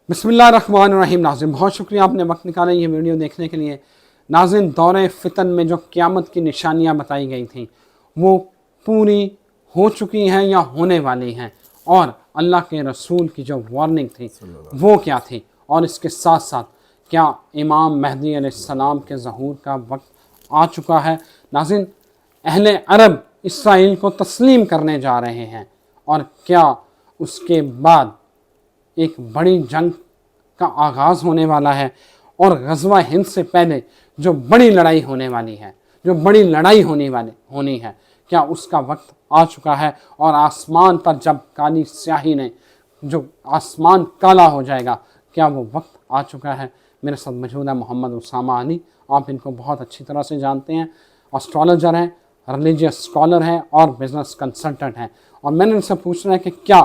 بسم اللہ الرحمن الرحیم۔ ناظرین بہت شکریہ آپ نے وقت نکالا یہ ویڈیو دیکھنے کے لیے۔ ناظرین دور فتن میں جو قیامت کی نشانیاں بتائی گئی تھیں وہ پوری ہو چکی ہیں یا ہونے والی ہیں، اور اللہ کے رسول کی جو وارننگ تھی وہ کیا تھی، اور اس کے ساتھ ساتھ کیا امام مہدی علیہ السلام کے ظہور کا وقت آ چکا ہے۔ ناظرین اہل عرب اسرائیل کو تسلیم کرنے جا رہے ہیں، اور کیا اس کے بعد ایک بڑی جنگ کا آغاز ہونے والا ہے، اور غزوہ ہند سے پہلے جو بڑی لڑائی ہونے والی ہے، جو بڑی لڑائی ہونی ہے، کیا اس کا وقت آ چکا ہے؟ اور آسمان پر جب کالی سیاہی نے جو آسمان کالا ہو جائے گا، کیا وہ وقت آ چکا ہے؟ میرے ساتھ موجود ہے محمد اسامہ علی، آپ ان کو بہت اچھی طرح سے جانتے ہیں، اسٹرالوجر ہیں، ریلیجیس اسکالر ہیں اور بزنس کنسلٹنٹ ہیں، اور میں نے ان سے پوچھنا ہے کہ کیا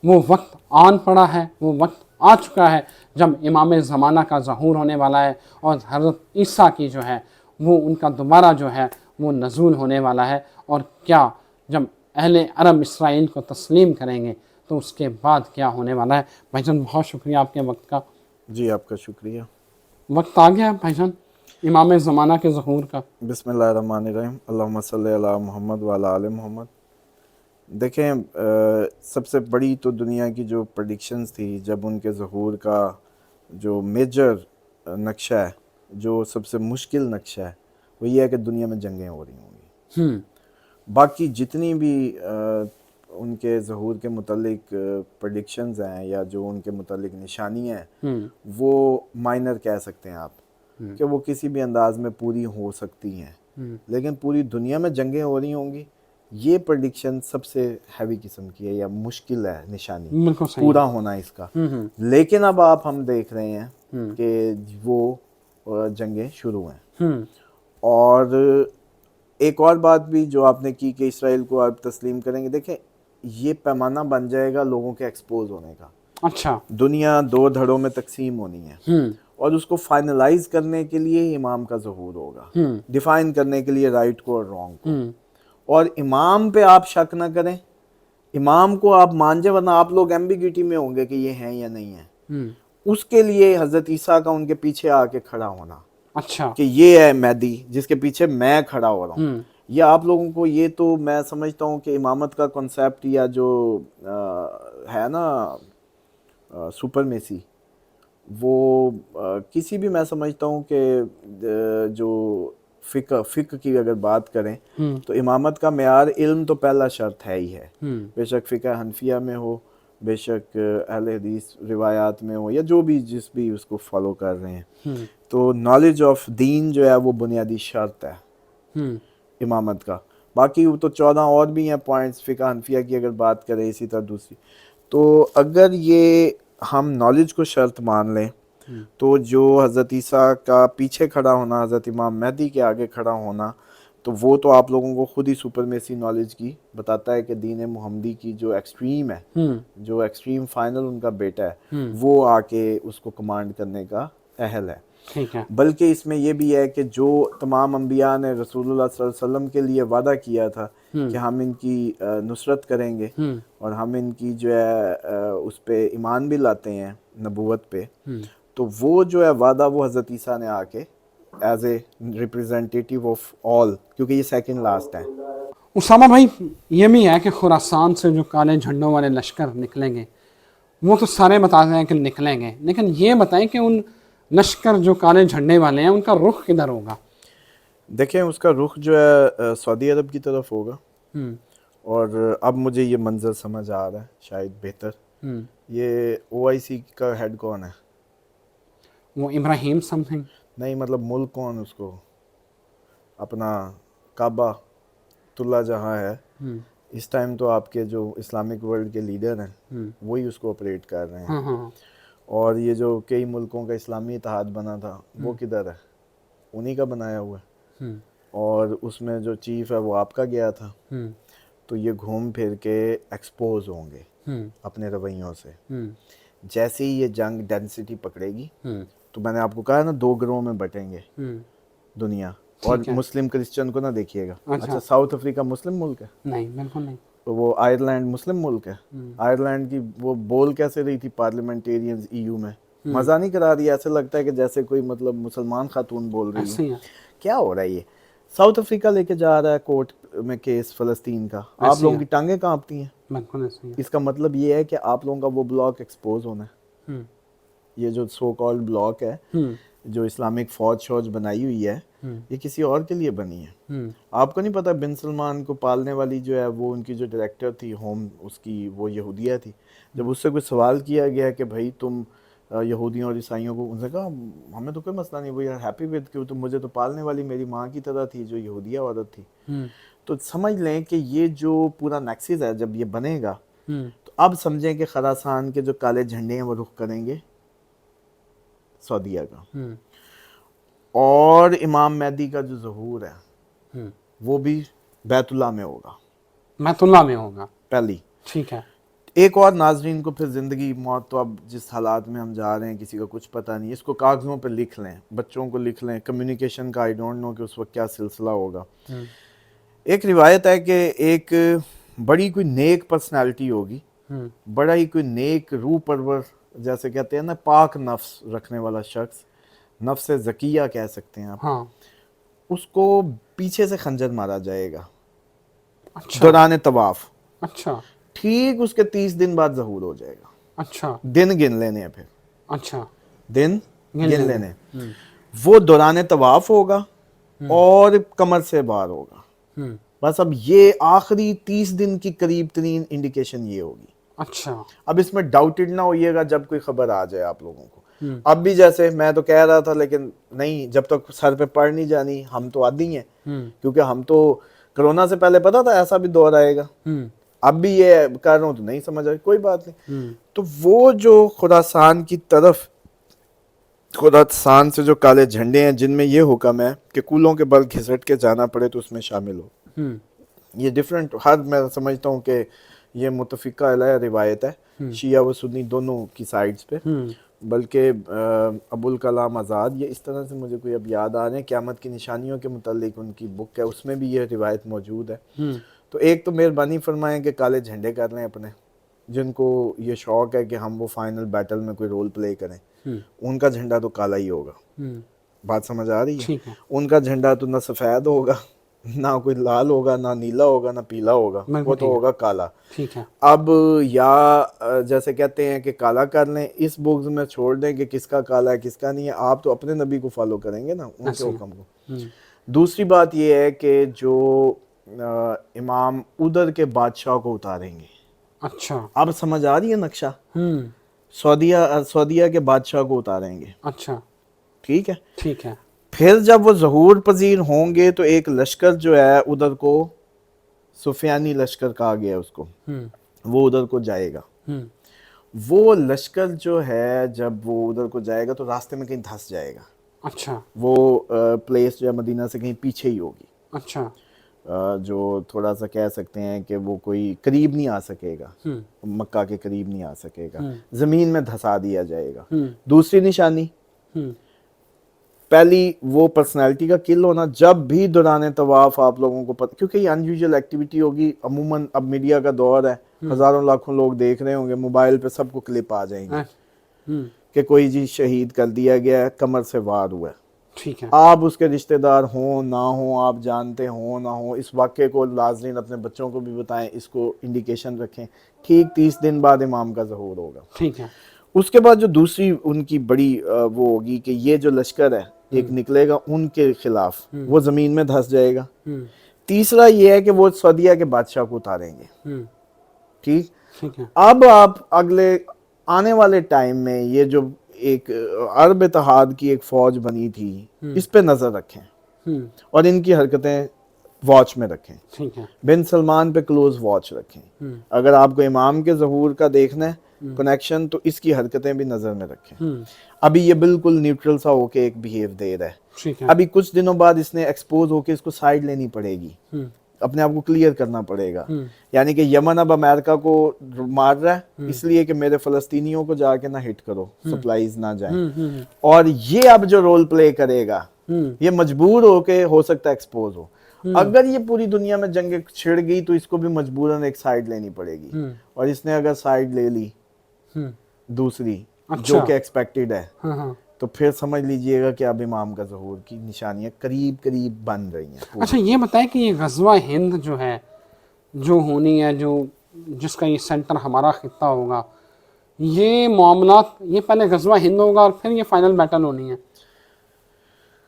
وہ وقت آن پڑا ہے، وہ وقت آ چکا ہے جب امام زمانہ کا ظہور ہونے والا ہے، اور حضرت عیسیٰ کی جو ہے وہ ان کا دوبارہ جو ہے وہ نزول ہونے والا ہے، اور کیا جب اہل عرب اسرائیل کو تسلیم کریں گے تو اس کے بعد کیا ہونے والا ہے؟ بھائی جان بہت شکریہ آپ کے وقت کا۔ جی آپ کا شکریہ۔ وقت آ گیا بھائی جان امام زمانہ کے ظہور کا۔ بسم اللہ الرحمن الرحیم، اللہم صلی علی محمد وعلی آل محمد۔ دیکھیں سب سے بڑی تو دنیا کی جو پریڈکشنز تھی جب ان کے ظہور کا جو میجر نقشہ ہے، جو سب سے مشکل نقشہ ہے، وہ یہ ہے کہ دنیا میں جنگیں ہو رہی ہوں گی۔ باقی جتنی بھی ان کے ظہور کے متعلق پریڈکشنز ہیں یا جو ان کے متعلق نشانیاں ہیں وہ مائنر کہہ سکتے ہیں آپ کہ وہ کسی بھی انداز میں پوری ہو سکتی ہیں، لیکن پوری دنیا میں جنگیں ہو رہی ہوں گی یہ پریڈکشن سب سے ہیوی قسم کی ہے یا مشکل ہے نشانی پورا ہونا اس کا۔ لیکن اب ہم دیکھ رہے ہیں کہ وہ جنگیں شروع ہیں۔ اور ایک اور بات بھی جو آپ نے کی کہ اسرائیل کو عرب تسلیم کریں گے، دیکھیں یہ پیمانہ بن جائے گا لوگوں کے ایکسپوز ہونے کا۔ اچھا، دنیا دو دھڑوں میں تقسیم ہونی ہے، اور اس کو فائنلائز کرنے کے لیے امام کا ظہور ہوگا، ڈیفائن کرنے کے لیے رائٹ کو اور رانگ کو۔ اور امام پہ آپ شک نہ کریں، امام کو آپ مان جائیں، ورنہ آپ لوگ ایمبیگوٹی میں ہوں گے کہ یہ ہیں یا نہیں ہیں۔ اس کے لیے حضرت عیسیٰ کا ان کے پیچھے آ کے کھڑا ہونا، اچھا کہ یہ ہے مہدی جس کے پیچھے میں کھڑا ہو رہا ہوں، یا آپ لوگوں کو یہ تو میں سمجھتا ہوں کہ امامت کا کنسیپٹ یا جو ہے نا سپرمیسی، وہ کسی بھی میں سمجھتا ہوں کہ جو فقہ کی اگر بات کریں تو امامت کا معیار علم تو پہلا شرط ہے ہی ہے، بے شک فقہ حنفیہ میں ہو، بے شک اہل حدیث روایات میں ہو، یا جو بھی جس بھی اس کو فالو کر رہے ہیں، تو نالج آف دین جو ہے وہ بنیادی شرط ہے امامت کا۔ باقی وہ تو 14 اور بھی ہیں پوائنٹس فقہ حنفیہ کی اگر بات کریں، اسی طرح دوسری۔ تو اگر یہ ہم نالج کو شرط مان لیں تو جو حضرت عیسیٰ کا پیچھے کھڑا ہونا، حضرت امام مہدی کے آگے کھڑا ہونا، تو وہ تو آپ لوگوں کو خود ہی سپرمیسی نالج کی بتاتا ہے کہ دین محمدی کی جو ایکسٹریم ہے، جو ایکسٹریم فائنل ان کا بیٹا ہے، وہ آ کے اس کو کمانڈ کرنے کا اہل ہے۔ بلکہ اس میں یہ بھی ہے کہ جو تمام انبیاء نے رسول اللہ صلی اللہ علیہ وسلم کے لیے وعدہ کیا تھا کہ ہم ان کی نصرت کریں گے اور ہم ان کی جو ہے اس پہ ایمان بھی لاتے ہیں نبوت پہ، تو وہ جو ہے وعدہ وہ حضرت عیسیٰ نے آ کے as a representative of all, کیونکہ یہ سیکنڈ لاسٹ ہے۔ اسامہ بھائی یہ بھی ہے کہ خراسان سے جو کالے جھنڈوں والے لشکر نکلیں گے وہ تو سارے بتاتے ہیں کہ نکلیں گے، لیکن یہ بتائیں کہ ان لشکر جو کالے جھنڈے والے ہیں ان کا رخ کدھر ہوگا؟ دیکھیں اس کا رخ جو ہے سعودی عرب کی طرف ہوگا، اور اب مجھے یہ منظر سمجھ آ رہا ہے شاید بہتر۔ یہ او آئی سی کا ہیڈ کون ہے؟ وہ ابراہیم سم تھنگ، نہیں مطلب ملک کون اس کو، اپنا کعبہ اللہ جہاں ہے اس ٹائم، تو آپ کے جو اسلامک ورلڈ کے لیڈر ہیں وہی اس کو آپریٹ کر رہے ہیں۔ اور یہ جو کئی ملکوں کا اسلامی اتحاد بنا تھا وہ کدھر ہے؟ انہی کا بنایا ہوا ہے، اور اس میں جو چیف ہے وہ آپ کا گیا تھا۔ تو یہ گھوم پھر کے ایکسپوز ہوں گے اپنے رویوں سے۔ جیسے ہی یہ جنگ ڈینسٹی پکڑے گی تو میں نے آپ کو کہا نا 2 گروہ میں بٹیں گے دنیا، اور مسلم کرسچن کو نہ دیکھیے گا۔ اچھا ساؤتھ افریقہ مسلم ملک ہے؟ نہیں بالکل نہیں۔ وہ آئرلینڈ مسلم ملک ہے, آئرلینڈ کی وہ بول کیسے رہی تھی پارلیمنٹیرینز EU میں, مزہ نہیں کرا رہی, ایسے لگتا ہے کہ جیسے کوئی مطلب مسلمان خاتون بول رہی ہے. کیا ہو رہا ہے یہ؟ ساؤتھ افریقہ لے کے جا رہا ہے کورٹ میں کیس فلسطین کا, آپ لوگوں کی ٹانگیں کانپتی ہیں. اس کا مطلب یہ ہے کہ آپ لوگوں کا وہ بلاک ایکسپوز ہونا ہے. یہ جو سو کالڈ بلاک ہے جو اسلامک فوج بنائی ہوئی ہے, یہ کسی اور کے لیے بنی ہے. آپ کو نہیں پتا بن سلمان کو پالنے والی جو ہے وہ ان کی جو ڈائریکٹر تھی ہوم اس کی, وہ یہودیہ تھی. جب اس سے کوئی سوال کیا گیا کہ بھائی تم یہودیوں اور عیسائیوں کو, ان سے کہا ہمیں تو کوئی مسئلہ نہیں, وہ یار ہیپی ود کہ تم مجھے تو پالنے والی میری ماں کی طرح تھی جو یہودیہ عورت تھی. تو سمجھ لیں کہ یہ جو پورا نیکسس ہے جب یہ بنے گا تو اب سمجھیں کہ خراسان کے جو کالے جھنڈے ہیں وہ رخ کریں گے سعودیہ کا, اور امام مہدی کا جو ظہور ہے وہ بھی بیت اللہ میں ہوگا. بیت اللہ میں ہوگا پہلی. ٹھیک ہے. ایک اور ناظرین کو پھر زندگی موت تو اب جس حالات میں ہم جا رہے ہیں کسی کا کچھ پتہ نہیں, اس کو کاغذوں پہ لکھ لیں, بچوں کو لکھ لیں, کمیونیکیشن کا آئی ڈونٹ نو کہ اس وقت کیا سلسلہ ہوگا. ایک روایت ہے کہ ایک بڑی کوئی نیک پرسنالٹی ہوگی, بڑا ہی کوئی نیک روح پرور, جیسے کہتے ہیں نا پاک نفس رکھنے والا شخص, نفس زکیہ کہہ سکتے ہیں آپ, اس کو پیچھے سے خنجر مارا جائے گا دوران طواف. اچھا. ٹھیک اس کے 30 دن بعد ظہور ہو جائے گا. اچھا. دن گن لینے ہیں پھر. اچھا. دن گن لینے. وہ دوران طواف ہوگا اور کمر سے باہر ہوگا. بس اب یہ آخری 30 دن کی قریب ترین انڈیکیشن یہ ہوگی. اچھا. اب اس میں ڈاؤٹڈ نہ ہوئیے گا جب کوئی خبر آ جائے آپ لوگوں کو. اب بھی جیسے میں تو کہہ رہا تھا لیکن نہیں, جب تک سر پہ پڑ نہیں جانی, ہم تو عادی ہیں کیونکہ ہم تو کرونا سے پہلے پتا تھا ایسا بھی دور آئے گا. اب بھی یہ کر رہا ہوں تو نہیں سمجھ آئی, کوئی بات نہیں. تو وہ جو خراسان کی طرف, خراسان سے جو کالے جھنڈے ہیں جن میں یہ حکم ہے کہ کولوں کے بل گھسٹ کے جانا پڑے تو اس میں شامل ہو, یہ ڈیفرنٹ ہر, میں سمجھتا ہوں کہ یہ متفقہ علیہ روایت ہے شیعہ و سنی دونوں کی سائڈز پہ. بلکہ ابوالکلام آزاد, یہ اس طرح سے مجھے کوئی اب یاد آ رہے ہیں, قیامت کی نشانیوں کے متعلق ان کی بک ہے, اس میں بھی یہ روایت موجود ہے. تو ایک تو مہربانی فرمائیں کہ کالے جھنڈے کر لیں اپنے, جن کو یہ شوق ہے کہ ہم وہ فائنل بیٹل میں کوئی رول پلے کریں, ان کا جھنڈا تو کالا ہی ہوگا. بات سمجھ آ رہی ہے؟ ان کا جھنڈا تو نہ سفید ہوگا, نہ کوئی لال ہوگا, نہ نیلا ہوگا, نہ پیلا ہوگا, وہ تو ہوگا کالا. اب یا جیسے کہتے ہیں کہ کالا کر لیں, اس بغض میں چھوڑ دیں کہ کس کا کالا ہے کس کا نہیں ہے, آپ تو اپنے نبی کو فالو کریں گے نا, ان کے حکم کو. دوسری بات یہ ہے کہ جو امام ادھر کے بادشاہ کو اتاریں گے. اچھا. اب سمجھ آ رہی ہے نقشہ؟ سعودیہ کے بادشاہ کو اتاریں گے. اچھا. ٹھیک ہے. ٹھیک ہے. پھر جب وہ ظہور پذیر ہوں گے تو ایک لشکر جو ہے ادھر کو, سفیانی لشکر کہا گیا اس کو, وہ ادھر کو جائے گا. وہ لشکر جو ہے جب وہ ادھر کو جائے گا تو راستے میں کہیں دھس جائے گا. اچھا. وہ پلیس جو ہے مدینہ سے کہیں پیچھے ہی ہوگی. اچھا. جو تھوڑا سا کہہ سکتے ہیں کہ وہ کوئی قریب نہیں آ سکے گا, مکہ کے قریب نہیں آ سکے گا, زمین میں دھسا دیا جائے گا. دوسری نشانی, پہلی وہ پرسنالٹی کا کل ہونا. جب بھی دوران طواف آپ لوگوں کو پتہ, کیونکہ یہ انیوژل ایکٹیویٹی ہوگی, عموماً اب میڈیا کا دور ہے, ہزاروں لاکھوں لوگ دیکھ رہے ہوں گے, موبائل پہ سب کو کلپ آ جائیں گے کہ کوئی جی شہید کر دیا گیا ہے, کمر سے وار ہوا ہے. ٹھیک ہے. آپ اس کے رشتہ دار ہوں نہ ہوں, آپ جانتے ہوں نہ ہوں, اس واقعے کو ناظرین اپنے بچوں کو بھی بتائیں, اس کو انڈیکیشن رکھیں. ٹھیک 30 دن بعد امام کا ظہور ہوگا. ٹھیک ہے. اس کے بعد جو دوسری ان کی بڑی وہ ہوگی کہ یہ جو لشکر ہے ایک نکلے گا ان کے خلاف, وہ زمین میں دھس جائے گا. تیسرا یہ ہے کہ وہ سعودیہ کے بادشاہ کو اتاریں گے. ٹھیک. اب آپ اگلے آنے والے ٹائم میں یہ جو ایک عرب اتحاد کی ایک فوج بنی تھی, اس پہ نظر رکھیں اور ان کی حرکتیں واچ میں رکھیں. بن سلمان پہ کلوز واچ رکھیں. اگر آپ کو امام کے ظہور کا دیکھنا ہے کنیکشن, تو اس کی حرکتیں بھی نظر میں رکھیں. ابھی یہ بالکل نیوٹرل سا ہو کے ایک بیہیو دے رہا ہے. ابھی کچھ دنوں بعد اس نے ایکسپوز ہو کے اس کو سائیڈ لینی پڑے گی, اپنے آپ کو کلیئر کرنا پڑے گا. یعنی کہ یمن اب امریکہ کو مار رہا ہے اس لیے کہ میرے فلسطینیوں کو جا کے نہ ہٹ کرو, سپلائیز نہ جائیں. اور یہ اب جو رول پلے کرے گا یہ مجبور ہو کے ہو سکتا ہے ایکسپوز ہو. اگر یہ پوری دنیا میں جنگ چھڑ گئی تو اس کو بھی مجبوراً ایک سائیڈ لینی پڑے گی, اور اس نے اگر سائیڈ لے لی دوسری جو کہ ایکسپیکٹڈ ہے, تو پھر سمجھ لیجئے گا کہ اب امام کا ظہور کی نشانیاں قریب قریب بن رہی ہیں. اچھا یہ بتائیں کہ یہ غزوہ ہند جو ہے, جو ہونی ہے, جس کا یہ سینٹر ہمارا خطہ ہوگا, یہ معاملات, یہ پہلے غزوہ ہند ہوگا اور پھر یہ فائنل بیٹل ہونی ہے؟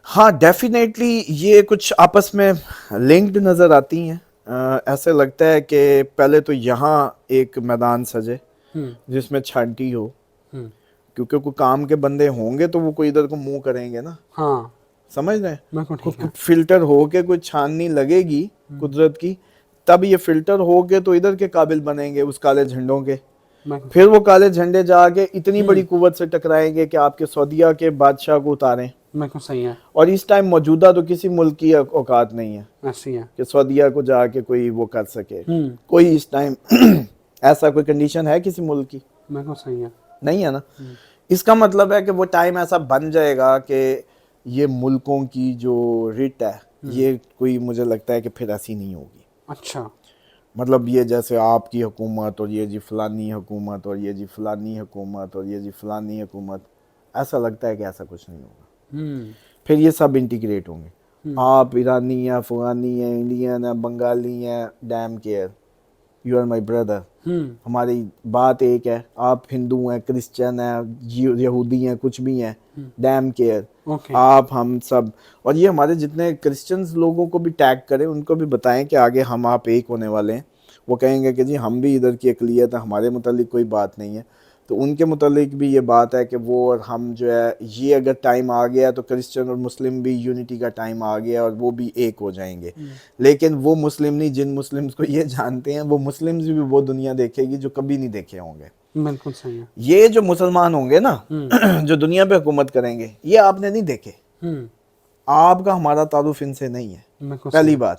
ہاں ڈیفینیٹلی یہ کچھ آپس میں لنکڈ نظر آتی ہیں. ایسے لگتا ہے کہ پہلے تو یہاں ایک میدان سجے جس میں چھانٹی ہو, کیونکہ کوئی کام کے بندے ہوں گے تو وہ کوئی ادھر کو منہ کریں گے نا. ہاں سمجھ رہے ہیں, فلٹر ہو کے کوئی چھاننی لگے گی قدرت کی, تب یہ فلٹر ہو کے تو ادھر کے قابل بنیں گے اس کالے جھنڈوں کے. پھر وہ کالے جھنڈے جا کے اتنی بڑی قوت سے ٹکرائیں گے کہ آپ کے سعودیہ کے بادشاہ کو اتاریں. صحیح ہے. اور اس ٹائم موجودہ تو کسی ملک کی اوقات نہیں ہے ایسی ہے کہ سعودیہ کو جا کے کوئی وہ کر سکے. کوئی اس ٹائم ایسا کوئی کنڈیشن ہے کسی ملک کی؟ صحیح ہے, نہیں ہے نا. اس کا مطلب ہے کہ وہ ٹائم ایسا بن جائے گا کہ یہ ملکوں کی جو رٹ ہے یہ کوئی, مجھے لگتا ہے کہ پھر ایسی نہیں ہوگی. اچھا مطلب یہ جیسے آپ کی حکومت اور یہ جی فلانی حکومت اور یہ جی فلانی حکومت اور یہ جی فلانی حکومت, ایسا لگتا ہے کہ ایسا کچھ نہیں ہوگا. پھر یہ سب انٹیگریٹ ہوں گے. آپ ایرانی ہیں, افغانی ہیں, انڈین ہیں, بنگالی ہیں, damn care, you are my brother. ہماری بات ایک ہے, آپ ہندو ہیں, کرسچن ہیں, یہودی ہیں, کچھ بھی ہیں, ڈیم کیئر, آپ ہم سب. اور یہ ہمارے جتنے کرسچنز لوگوں کو بھی ٹیگ کریں, ان کو بھی بتائیں کہ آگے ہم آپ ایک ہونے والے ہیں. وہ کہیں گے کہ جی ہم بھی ادھر کی اقلیت ہے, ہمارے متعلق کوئی بات نہیں ہے. تو ان کے متعلق بھی یہ بات ہے کہ وہ اور ہم جو ہے, یہ اگر ٹائم آ گیا تو کرسچن اور مسلم بھی یونٹی کا ٹائم آ گیا اور وہ بھی ایک ہو جائیں گے. لیکن وہ مسلم نہیں جن مسلمز کو یہ جانتے ہیں, وہ مسلمز بھی وہ دنیا دیکھے گی جو کبھی نہیں دیکھے ہوں گے. بالکل صحیح ہے. یہ جو مسلمان ہوں گے نا جو دنیا پہ حکومت کریں گے, یہ آپ نے نہیں دیکھے. آپ کا ہمارا تعارف ان سے نہیں ہے, پہلی بات.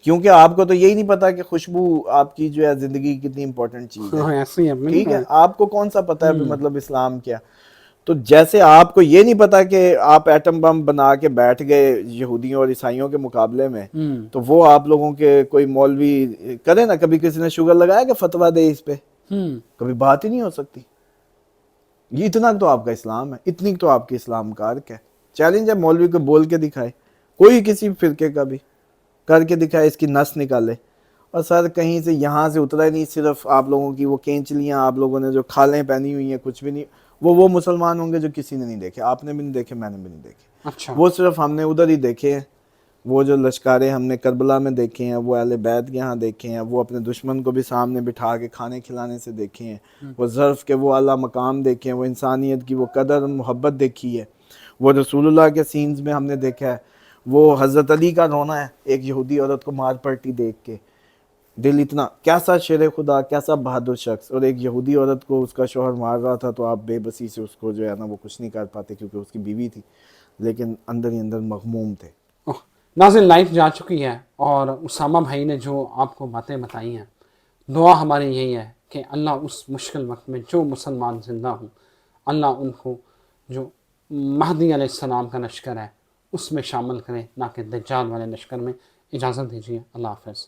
کیونکہ آپ کو تو یہی نہیں پتا کہ خوشبو آپ کی جو ہے زندگی کتنی امپورٹنٹ چیز ہے. ٹھیک ہے, آپ کو کون سا پتا ہے مطلب اسلام کیا. تو جیسے آپ کو یہ نہیں پتا کہ آپ ایٹم بم بنا کے بیٹھ گئے یہودیوں اور عیسائیوں کے مقابلے میں, تو وہ آپ لوگوں کے کوئی مولوی کرے نا, کبھی کسی نے شوگر لگایا کہ فتویٰ دے اس پہ, کبھی بات ہی نہیں ہو سکتی. یہ اتنا تو آپ کا اسلام ہے, اتنی تو آپ کی اسلام کارک ہے. چیلنج ہے مولوی کو بول کے دکھائے, کوئی کسی فرقے کا بھی کر کے دکھائے, اس کی نس نکالے. اور سر کہیں سے یہاں سے اترا نہیں, صرف آپ لوگوں کی وہ کینچلیاں, آپ لوگوں نے جو کھالیں پہنی ہوئی ہیں, کچھ بھی نہیں. وہ مسلمان ہوں گے جو کسی نے نہیں دیکھے, آپ نے بھی نہیں دیکھے, میں نے بھی نہیں دیکھے. اچھا, وہ صرف ہم نے ادھر ہی دیکھے ہیں. وہ جو لشکارے ہم نے کربلا میں دیکھے ہیں, وہ اہل بیت کے ہاں دیکھے ہیں, وہ اپنے دشمن کو بھی سامنے بٹھا کے کھانے کھلانے سے دیکھے ہیں, وہ ظرف کے وہ اعلیٰ مقام دیکھے ہیں, وہ انسانیت کی وہ قدر محبت دیکھی ہے, وہ رسول اللہ کے سینز میں ہم نے دیکھا ہے. وہ حضرت علی کا رونا ہے ایک یہودی عورت کو مار پلٹی دیکھ کے, دل اتنا, کیسا شیر خدا, کیسا بہادر شخص. اور ایک یہودی عورت کو اس کا شوہر مار رہا تھا, تو آپ بے بسی سے اس کو جو ہے نا وہ کچھ نہیں کر پاتے کیونکہ اس کی بیوی تھی, لیکن اندر ہی اندر مغموم تھے. ناظرین لائف جا چکی ہے, اور اسامہ بھائی نے جو آپ کو باتیں بتائی ہیں, دعا ہماری یہی ہے کہ اللہ اس مشکل وقت میں جو مسلمان زندہ ہوں, اللہ ان کو جو مہدی علیہ السلام کا لشکر ہے اس میں شامل کریں, نہ کہ دجال والے لشکر میں. اجازت دیجیے, اللہ حافظ.